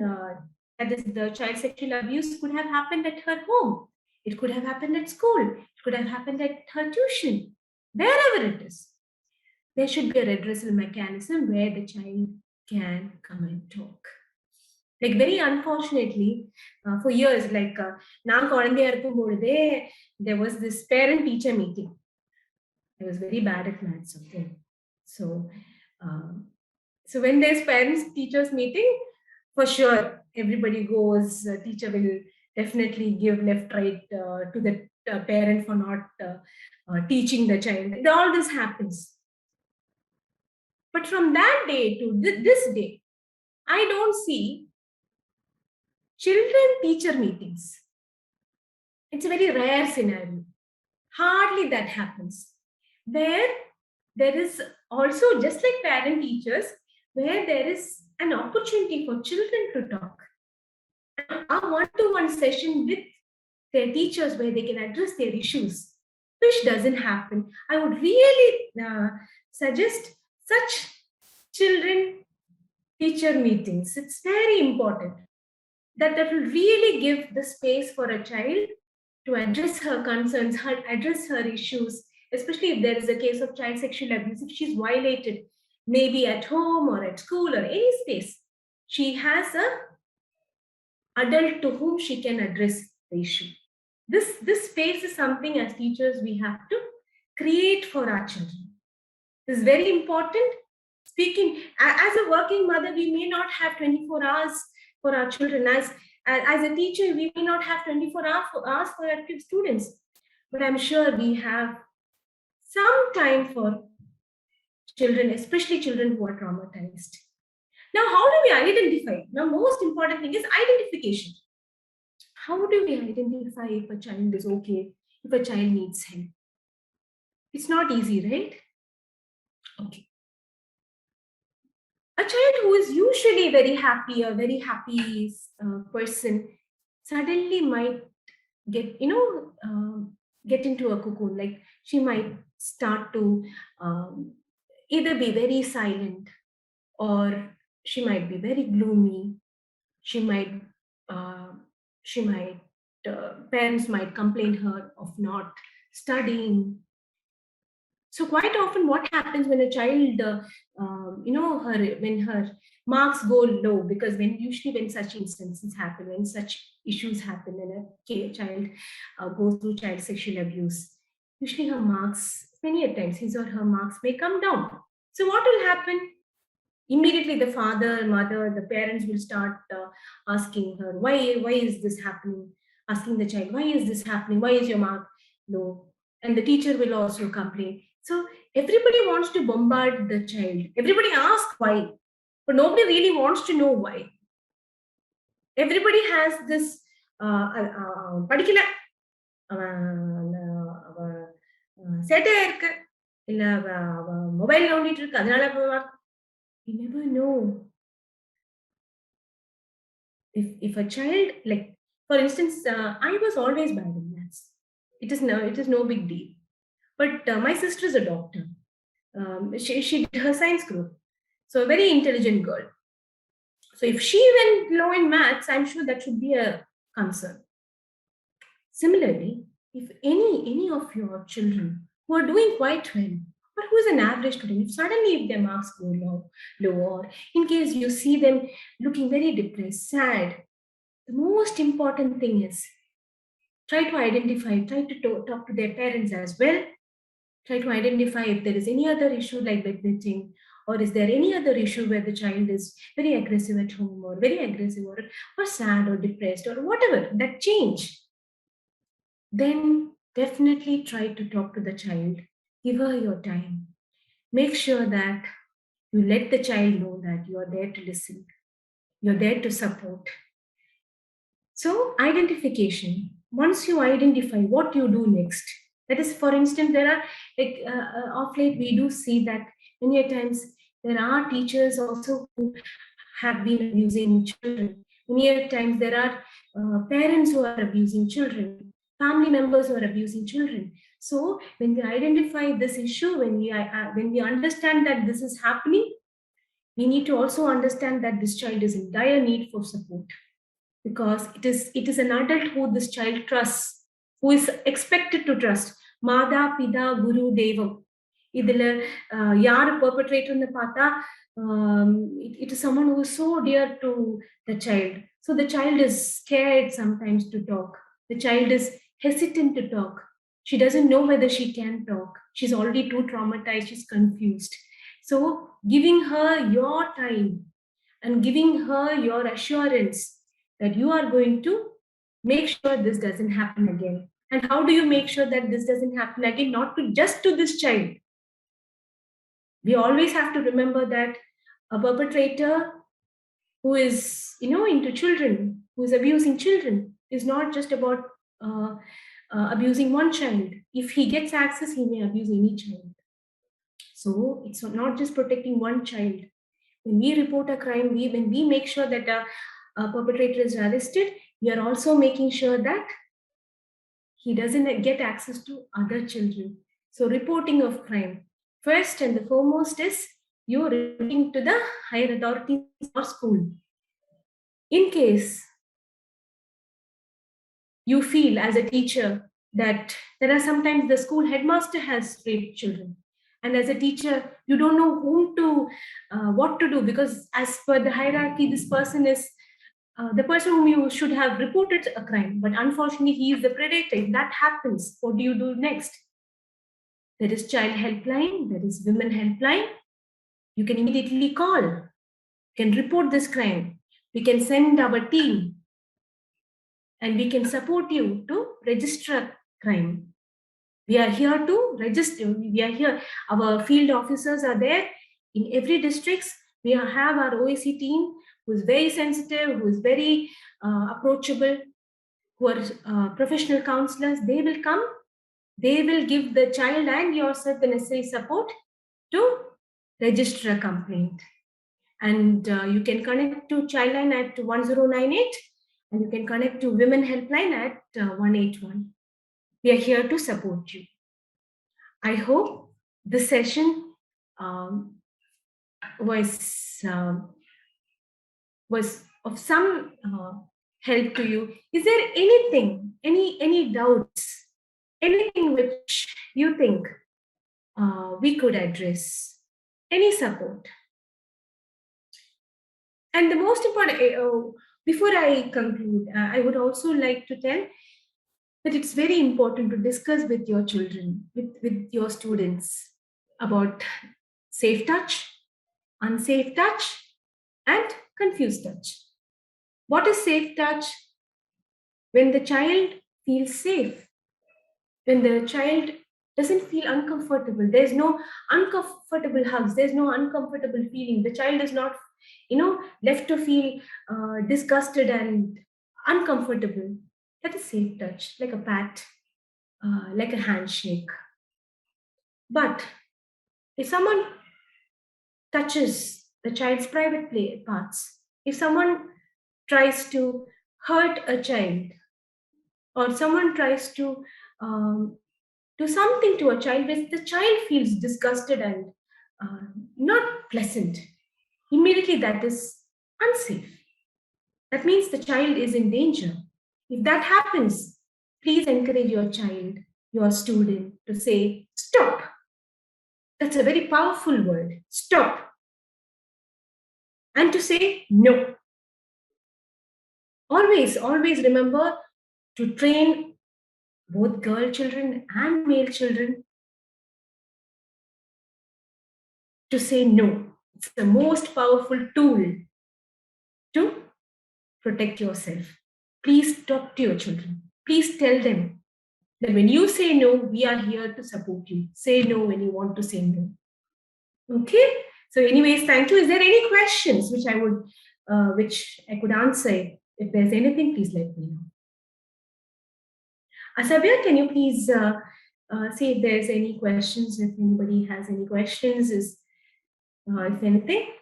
that is, the child sexual abuse could have happened at her home. It could have happened at school. It could have happened at her tuition, wherever it is. there should be a redressal mechanism where the child can come and talk. Like very unfortunately, for years, like there was this parent-teacher meeting. I was very bad at maths, okay. So, so when there's parents-teachers meeting, for sure, everybody goes. Teacher will definitely give left, right to the parent for not teaching the child. All this happens. But from that day to this day, I don't see children-teacher meetings. It's a very rare scenario. Hardly that happens. Where there is also, just like parent-teachers, where there is an opportunity for children to talk. A one-to-one session with their teachers where they can address their issues, which doesn't happen. I would really suggest such children-teacher meetings. It's very important. That will really give the space for a child to address her concerns, address her issues, especially if there is a case of child sexual abuse, if she's violated, maybe at home or at school or any space. She has an adult to whom she can address the issue. This space is something as teachers we have to create for our children. This is very important. Speaking as a working mother, we may not have 24 hours for our children. As a teacher, we may not have 24 hours for our students, but I'm sure we have some time for children, especially children who are traumatized. Now, how do we identify? Now, most important thing is identification. How do we identify if a child is okay, if a child needs help? It's not easy, right? Okay. A child who is usually very happy, a very happy person, suddenly might get, get into a cocoon. Like she might start to either be very silent, or she might be very gloomy. She might, parents might complain her of not studying. So quite often what happens when a child, when her marks go low, because usually when such instances happen, when such issues happen, when a child goes through child sexual abuse, usually her marks, many a times his or her marks may come down. So what will happen? Immediately the father, mother, the parents will start asking her, why is this happening? Asking the child, why is this happening? Why is your mark low? And the teacher will also complain. So everybody wants to bombard the child. Everybody asks why, but nobody really wants to know why. Everybody has this particular mobile நோண்டிட்டு இருக்கு அதனால you never know. If a child, like for instance, I was always bad in maths. It is no big deal. But my sister is a doctor. She did her science group, so a very intelligent girl. So if she went low in maths, I'm sure that should be a concern. Similarly, if any of your children who are doing quite well, but who is an average student, if suddenly if their marks go low, or in case you see them looking very depressed, sad, the most important thing is try to identify, try to talk to their parents as well. Try to identify if there is any other issue like bedwetting, or is there any other issue where the child is very aggressive at home, or very aggressive, or sad or depressed, or whatever, that change. Then definitely try to talk to the child. Give her your time. Make sure that you let the child know that you are there to listen. You're there to support. So identification. Once you identify, what you do next. That is, for instance, there are like of late we do see that many times there are teachers also who have been abusing children. Many times there are parents who are abusing children, family members who are abusing children. So when we identify this issue, when we understand that this is happening, we need to also understand that this child is in dire need for support, because it is an adult who this child trusts, who is expected to trust. Mada, Pida, Guru, Devam. இதுல யாரு perpetrator-ன்னு பார்த்தா it is someone who is so dear to the child. So the child is scared sometimes to talk. The child is hesitant to talk. She doesn't know whether she can talk. She's already too traumatized. She's confused. So giving her your time and giving her your assurance that you are going to make sure this doesn't happen again. And how do you make sure that this doesn't happen again? Not to just to this child. We always have to remember that a perpetrator who is into children, who is abusing children, is not just about abusing one child. If he gets access, he may abuse any child. So it's not just protecting one child. When we report a crime, when we make sure that a perpetrator is arrested, we are also making sure that he doesn't get access to other children. So reporting of crime, first and the foremost, is you reporting to the higher authorities or school. In case you feel as a teacher that there are sometimes the school headmaster has raped children, and as a teacher you don't know whom to what to do, because as per the hierarchy this person is the person whom you should have reported a crime, but unfortunately he is the predator. If that happens, what do you do next? There is child helpline, there is women helpline. You can immediately call, you can report this crime, we can send our team, and we can support you to register a crime. We are here to register. We are here. Our field officers are there in every district. We have our OAC team who is very sensitive, who is very approachable, who are professional counselors. They will come. They will give the child and yourself the necessary support to register a complaint. And you can connect to Childline at 1098, and you can connect to Women Helpline at 181. We are here to support you. I hope this session was of some help to you. Is there anything, any doubts, anything which you think we could address? Any support? And the most important, before I conclude, I would also like to tell that it's very important to discuss with your children, with your students, about safe touch, unsafe touch, and confused touch. What is safe touch? When the child feels safe, when the child doesn't feel uncomfortable, there's no uncomfortable hugs, there's no uncomfortable feeling, the child is not left to feel disgusted and uncomfortable. That is safe touch, like a pat, like a handshake. But if someone touches the child's private parts, if someone tries to hurt a child, or someone tries to do something to a child which the child feels disgusted and not pleasant, immediately that is unsafe. That means the child is in danger. If that happens, please encourage your child, your student, to say, stop. That's a very powerful word, stop. And to say no. Always remember to train both girl children and male children to say no. It's the most powerful tool to protect yourself. Please talk to your children. Please tell them that when you say no, we are here to support you. Say no when you want to say no. Okay? So anyways, thank you. Is there any questions which I could answer? If there's anything, please let me know. Asabya, can you please see if there's any questions, if anybody has any questions, if anything?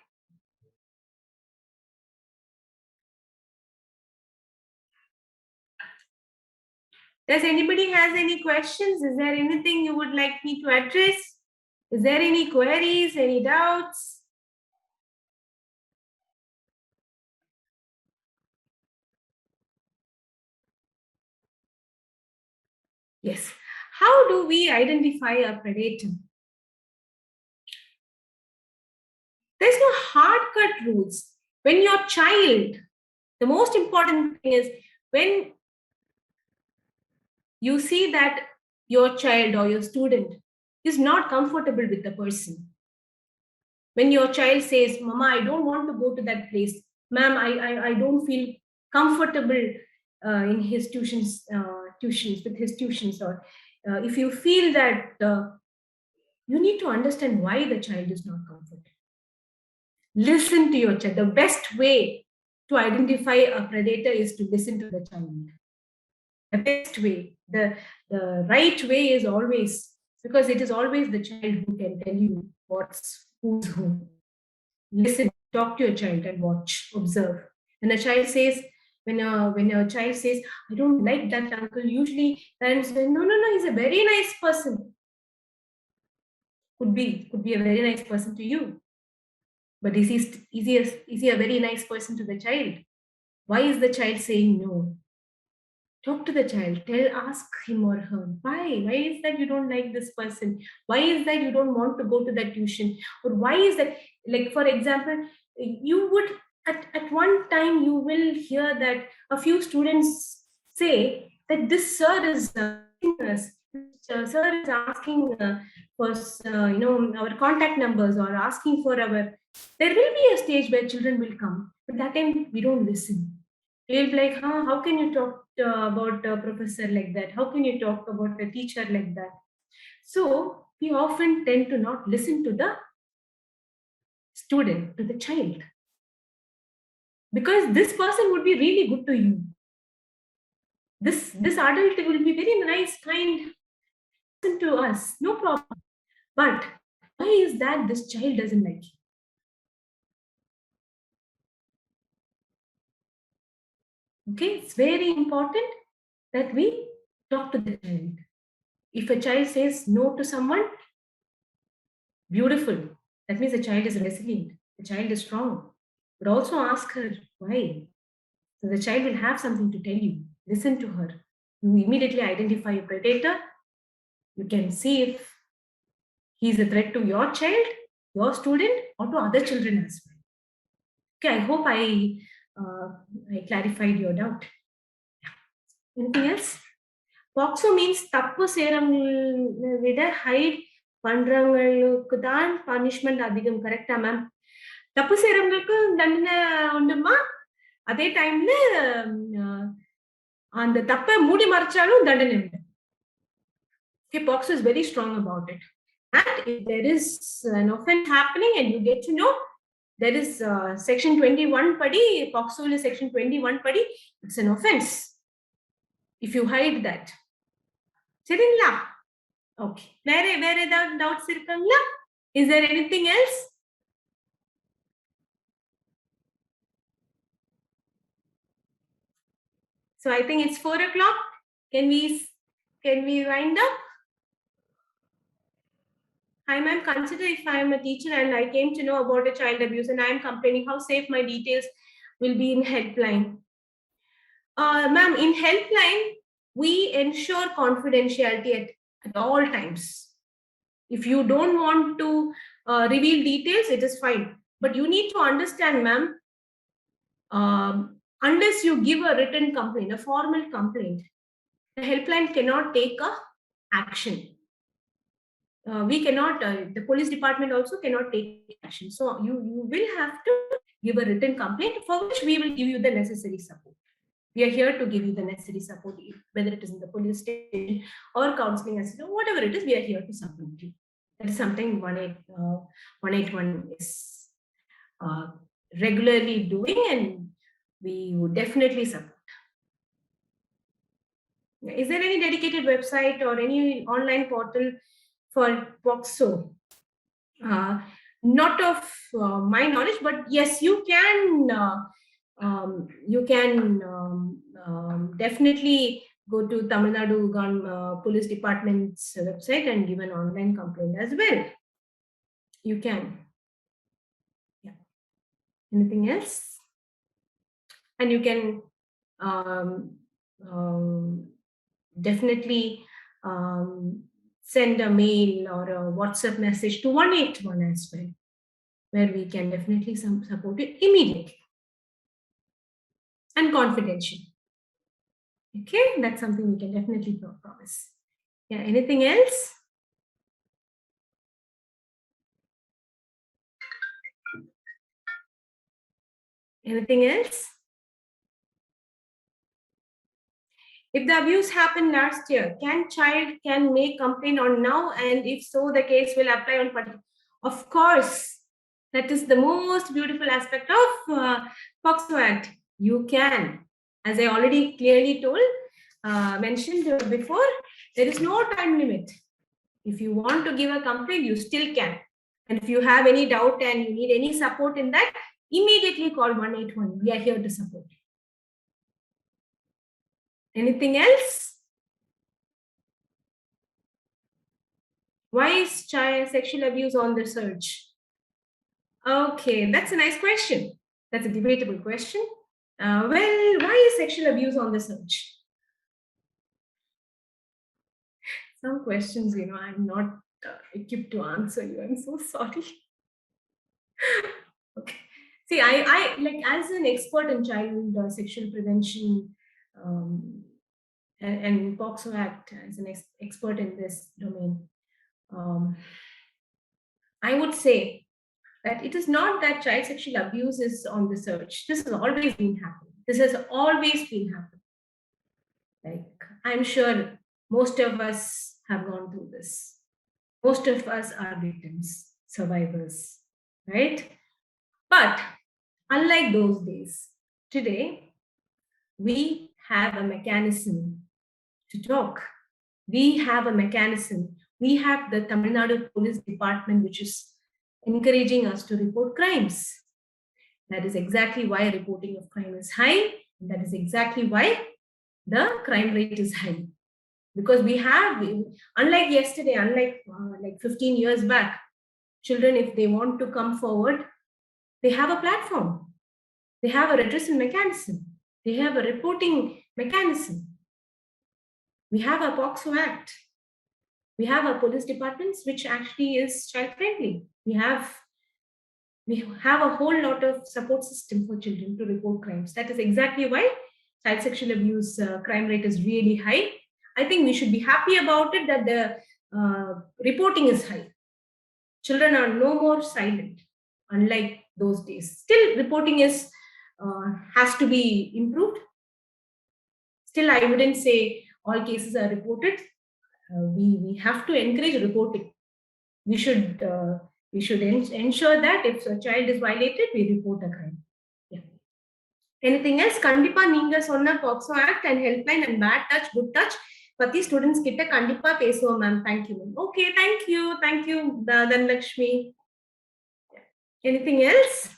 Does anybody has any questions? Is there anything you would like me to address? Is there any queries, any doubts? Yes. How do we identify a predator? There's no hard-cut rules. When your child, the most important thing is when you see that your child or your student is not comfortable with the person. When your child says, Mama, I don't want to go to that place. Ma'am, I don't feel comfortable in his tuitions, with his tuitions. Or if you feel that, you need to understand why the child is not comfortable. Listen to your child. The best way to identify a predator is to listen to the child. The best way, the right way is always, because it is always the child who can tell you who's who. Listen, talk to your child and watch, observe. When a child says, when a child says, I don't like that uncle, usually parents say, no, he's a very nice person. Could be a very nice person to you. But is he a very nice person to the child? Why is the child saying no? Talk to the child. Ask him or her. Why? Why is that you don't like this person? Why is that you don't want to go to that tuition? Or why is that, like, for example, you would, at one time, you will hear that a few students say that this sir is sir is asking for, our contact numbers, or asking for our, there will be a stage where children will come, but that time we don't listen. We'll be like, how can you talk about a professor like that? How can you talk about a teacher like that? So we often tend to not listen to the student, to the child. Because this person would be really good to you. This adult will be very nice, kind, listen to us, no problem. But why is that this child doesn't like you? Okay, it's very important that we talk to the child. If a child says no to someone, beautiful. That means the child is resilient. The child is strong. But also ask her why. So the child will have something to tell you. Listen to her. You immediately identify a predator. You can see if he's a threat to your child, your student, or to other children as well. Okay, I hope I clarified your doubt. Anything else? POCSO means தப்பு செய்றவங்களை விட height பண்றவங்களுக்கு தான் punishment அதிகம். கரெக்டா ma'am? தப்பு செய்யறவங்களுக்கு தண்டனை உண்டுமா, அதே டைம்ல அந்த தப்பை மூடி மறைச்சாலும் தண்டனை உண்டு. Okay, POCSO is very strong about it. And if there is an offense happening and you get to know, there is section 21 padi, POCSO is section 21 padi, it's an offense if you hide that. சரிங்களா? Okay. வேற ஏதாவது doubts இருக்குங்களா? Is there anything else? So I think it's 4 o'clock. Can we wind up? Hi ma'am, consider if I am a teacher and I came to know about a child abuse and I am complaining, how safe my details will be in helpline? Ma'am, in helpline, we ensure confidentiality at all times. If you don't want to reveal details, it is fine. But you need to understand, ma'am, unless you give a written complaint, a formal complaint, the helpline cannot take a action. We cannot, the police department also cannot take action. So you will have to give a written complaint, for which we will give you the necessary support. We are here to give you the necessary support, whether it is in the police station or counseling assistance, whatever it is, we are here to support you. That is something 181 is regularly doing, and we would definitely support. Is there any dedicated website or any online portal for POCSO? Not of my knowledge, but yes, you can definitely go to Tamilnadu Police Department's website and give an online complaint as well. You can. Yeah. Anything else? And you can definitely send a mail or a WhatsApp message to 181 as well. where we can definitely support it immediately and confidential. Okay, that's something we can definitely promise. Yeah, anything else? Anything else? If the abuse happened last year, child can make complaint on now, and if so, the case will apply on particular. Of course, that is the most beautiful aspect of POCSO Act. You can, as I already clearly mentioned before, there is no time limit. If you want to give a complaint, you still can. And if you have any doubt and you need any support in that, immediately call 181. We are here to support you. Anything else? Why is child sexual abuse on the surge? Okay, that's a nice question. That's a debatable question. Well, why is sexual abuse on the surge? Some questions, I'm not equipped to answer you. I'm so sorry. Okay. See, I like as an expert in child sexual prevention and POCSO Act, as an expert in this domain, I would say that it is not that child sexual abuse is on the surge. This has always been happening. This has always been happening. Like, I'm sure most of us have gone through this. Most of us are victims, survivors, right? But unlike those days, today, we have a mechanism to talk. We have a mechanism. We have the Tamilnadu Police Department, which is encouraging us to report crimes. That is exactly why reporting of crime is high. That is exactly why the crime rate is high. Because we have, unlike yesterday, unlike like 15 years back, children, if they want to come forward, they have a platform. They have a redressal mechanism. They have a reporting mechanism. We have a POCSO Act. We have a police departments, which actually is child friendly. We have a whole lot of support system for children to report crimes. That is exactly why child sexual abuse crime rate is really high. I think we should be happy about it that the reporting is high. Children are no more silent, unlike those days. Still, reporting has to be improved. Still, I wouldn't say all cases are reported. We have to encourage reporting. We should ensure that if a child is violated, we report a crime. Yeah. Anything else? Kandipa neenga sonna POCSO Act and helpline and bad touch, good touch. Pati students kitta kandipa pesuvom ma'am. Thank you, ma'am. Okay, thank you, Dhanlakshmi. Anything else?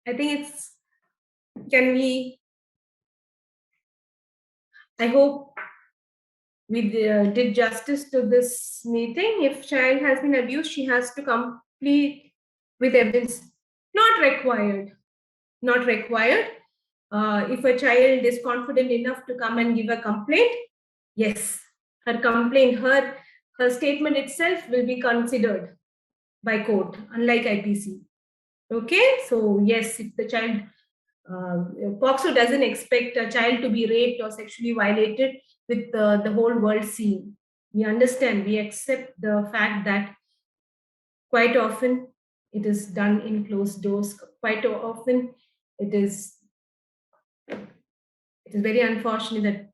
I think I hope we did justice to this meeting. If child has been abused, she has to complete with evidence. Not required. Not required. If a child is confident enough to come and give a complaint, yes, her complaint, her statement itself will be considered by court, unlike IPC. Okay, so yes, if the child, POCSO doesn't expect a child to be raped or sexually violated with the whole world seeing. We understand, we accept the fact that quite often it is done in closed doors. Quite often it is very unfortunate that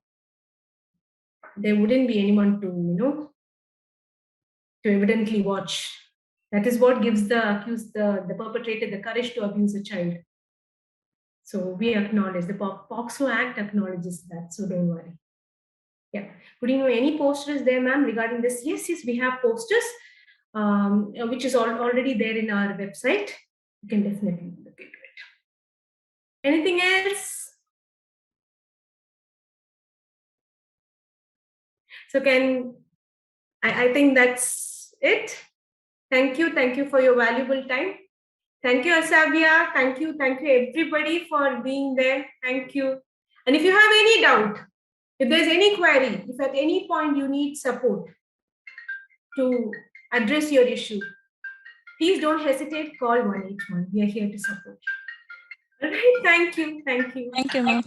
there wouldn't be anyone to evidently watch. That is what gives the accused, the perpetrator, the courage to abuse a child. So we acknowledge, the POCSO Act acknowledges that, so don't worry. Yeah. Would you know any posters there, ma'am, regarding this? Yes, we have posters, which is already there in our website. You can definitely look into it. Anything else? So I think that's it. Thank you for your valuable time. Thank you, Asabia. Thank you everybody for being there. Thank you. And if you have any doubt, if there's any query, if at any point you need support, to address your issue, please don't hesitate, call 181. We are here to support you. All right, thank you. Thank you, ma'am.